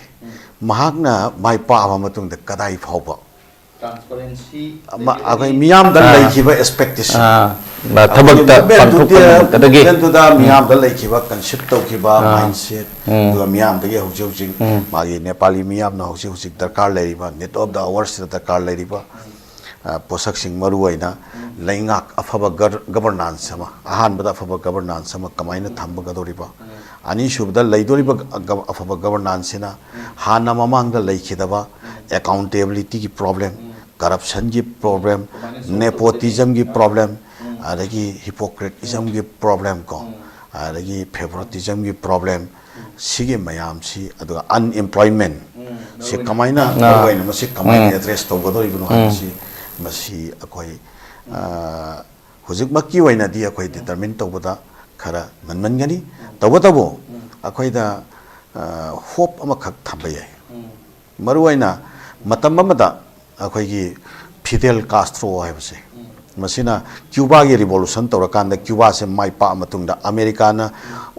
mahakna mai pa aba matung da kadai phawba transparency akhoi miyam da leikhiba expectation thabak ta panthok kadagi to da miyam da leikhiba concept tawkhiba mindset to miyam da ge hujik magi Nepali miyam na hujik darkar leiriba net of the hours da darkar leiriba posak sing maru aina laingak afaba governance sama ahan bada afaba governance sama kamaina thamba gadoriba ani shubda leidoriba afaba governance na hana mamang da leikhidaba accountability ki problem corruption ki problem nepotism ki problem adagi hypocritism ki problem ko adagi favoritism ki problem sige mayam si aduga unemployment si kamaina maruaina masi kamaina address to gadoriba no hansi masi akhoi hujik makki waina di akhoi determine tawbada khara manmangani tawbo akhoi da hope ama khak thamba yai maruaina matam amada akhoi gi Fidel Castro haibase masina Cuba gi revolution tawrakanda Cuba se mai pa matungda America na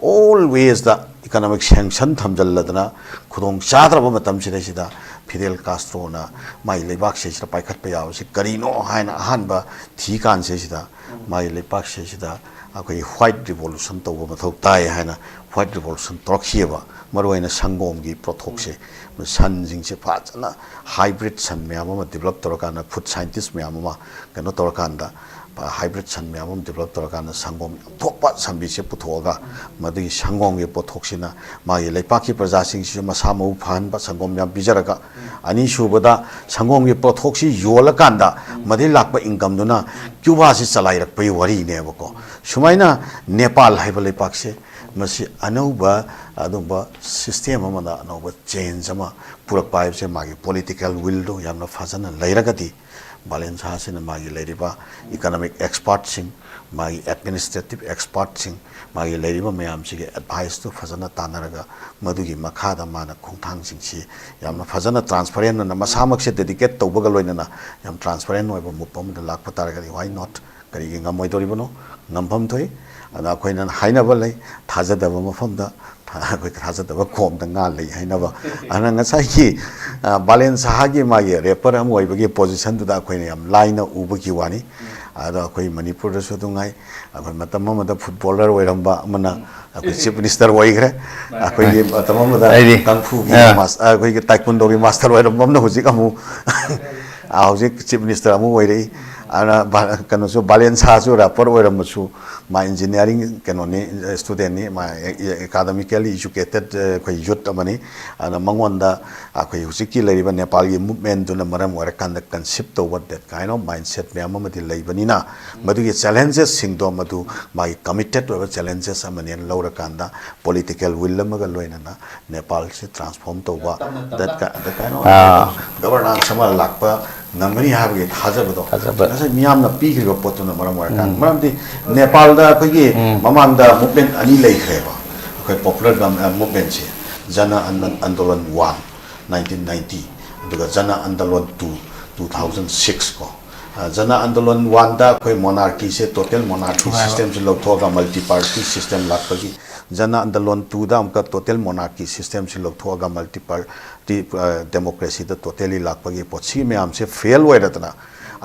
always the economic sanction thamjalladana khudong chadraba matam sida Fidel Castro na mai lebak se sira paikhat pa yaw se karino haina ahanba thi kan se sida mai lebak se sida akhoi white revolution tawba mathok tai haina white revolution torkhiba maruaina sangom gi prothok se san jing se phachana hybrid san myam ma develop torakana food scientist myam ma kano torakanda hybrid san myam develop torakana sangom thokpa sambi se puthoga madu sangom ge pothok sina ma ye leipaki praja sing si masamu phan ba sangom myam bijaraga ani shubada sangom ge pothok si yola kanda madi lakpa income duna Cuba si chalai rak pai wari ne bako sumaina Nepal haiba leipak se masi anauba adumba system amana anauba change ama purakpa haibse magi political will do yamna fazana lairagati balance hasina magi lairiba economic experts sing magi administrative experts sing magi lairiba mayam sige advice to fazana tanaraga madugi makhada mana khongthang sing si yamna fazana transparent na masamak se dedicate tawbaga loinana yam transparent oiba mupam da lakpa taragadi why not kari ngamoi doribano ngambam thoi ana koina hainaba lai thajadaba mafamda koi thajadaba khom da nga lai hainaba ana ngasai ki balance hagi magi rapper am oibagi position da koina yam line ubagi wani ada koi manipur da sodungai akoi matam da footballer oiramba amana akoi chief minister oigre akoi matam da kung fu mas akoi taekwondo gi master oiramba na hujik amu hujik chief minister amu oirei ana kano so balance ha so rapper oiram su ma engineering kano ni student ni ma academically educated koi youth amani ana mangonda akoi husiki leriba Nepal gi movement duna maram wara kan da concept to what that kind of mindset me amamati leibani na madu gi challenges singdo madu mai committed to challenges amani laura kanda political will maga loina na Nepal se transform to ba that kind of governance sama lakpa namani habge thajabado asa miyam na pi kriba potuna maram wara kan maram di Nepal da koi mamang da movement ani lei khreba koi popular movement che jana andolan 1 1990 duga jana andolan 2 2006 ko jana andolan 1 da koi monarchy se total monarchy system se logthoga multi party system lakpagi jana andolan 2 da amka total monarchy system se logthoga multi party democracy da totally lakpagi pochi me am se fail oiratna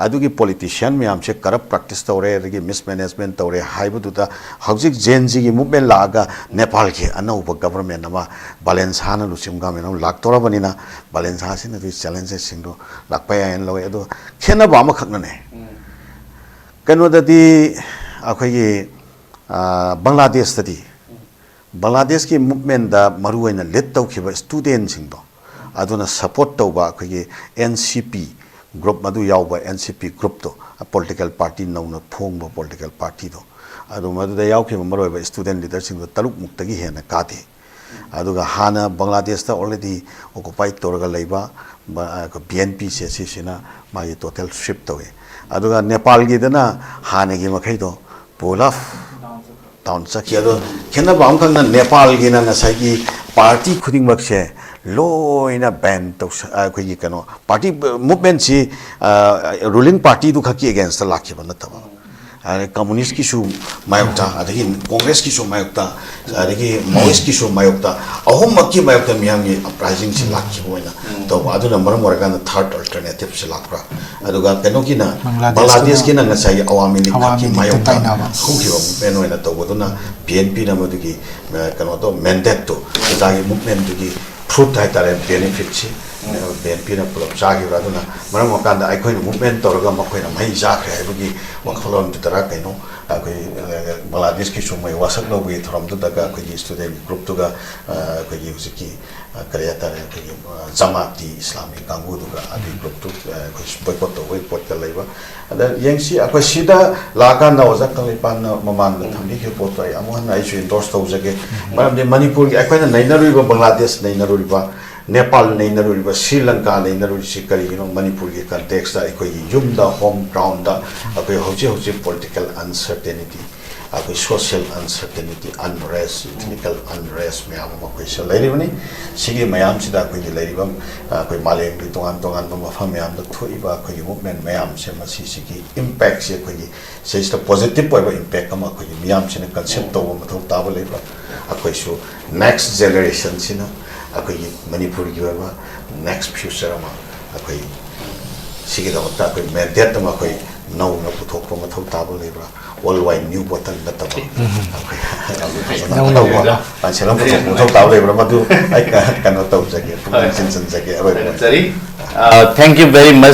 adugi politician me am se corrupt practice tore agi mismanagement tore haibuda hojik genji gi movement laga Nepal ki anauba government nama balance hana lusimga me no laktora banina balance hasina the challenges singdo lakpa en lo edo khena ba ma khakna ne kano dadi akhoi gi Bangladesh tadi Bangladesh ki movement da maruina let tau khiba student singdo aduna support tauba akhoi gi NCP group madu yauba NCP group to a political party no phongba political party do adu madu da yauki maroiba student leaders sing taluk muktagi hena kati aduga hana Bangladesh ta already occupied torga leiba BNP se sina mai total shift to aduga Nepal gi dana hana gi makhai do polaf town sakya do khena bam khang na Nepal gi na ngasai gi party khuding mak se loina ban to koi kano party movement si ruling party du khaki against the lakhi ban ta communist ki su mayokta adagi congress ki su mayokta adagi maoist ki su mayokta ahom makki mayokta miyangi uprising si lakhi boina to aduna maram warga third alternative si lakra aduga kano ki na Bangladesh ki na ngasai awami league ki mayokta khunki movement oina to boduna BNP na modugi kano to mandate to adagi movement dugi fruit hai tare benefit chi BNP na pulap jagi raduna maram wakanda ai khoi movement torga makhoi na mai ja khre bugi wakhalon tara kaino akoi Bangladesh ki sumai wasak no bi thram tu daga koi student group tu ga koi usiki kariya tare koi Jamaati Islamic kangu tu ga adi group tu koi boycott to boycott ka laiba ada yengsi akoi sida laka na wajak kali pan maman na thambi ki pot ai amon ai su endorse to jage maram de Manipur ki akoi na nainarui ba Bangladesh nainarui ba Nepal nainarui ba Sri Lanka nainarui si kari Manipur ki context da akoi yum da home ground da akoi hoji political uncertainty akoi social uncertainty unrest ethnical unrest me ama koi se lairi bani sigi mayam sida koi lairi bam koi maleng ri tongan ba mafam mayam da thoi ba koi movement mayam se masi sigi impact se koi se is positive ba impact ama koi mayam se concept to ma tho ta ba lai ba akoi so next generation sina akoi Manipur gi ba next future ama akoi sigi da ta koi mandate ma koi no na puthok pa ma tho ta ba lai ba worldwide new bottle na taba no panchelam ko taw le bra madu ai ka no taw jage thank you very much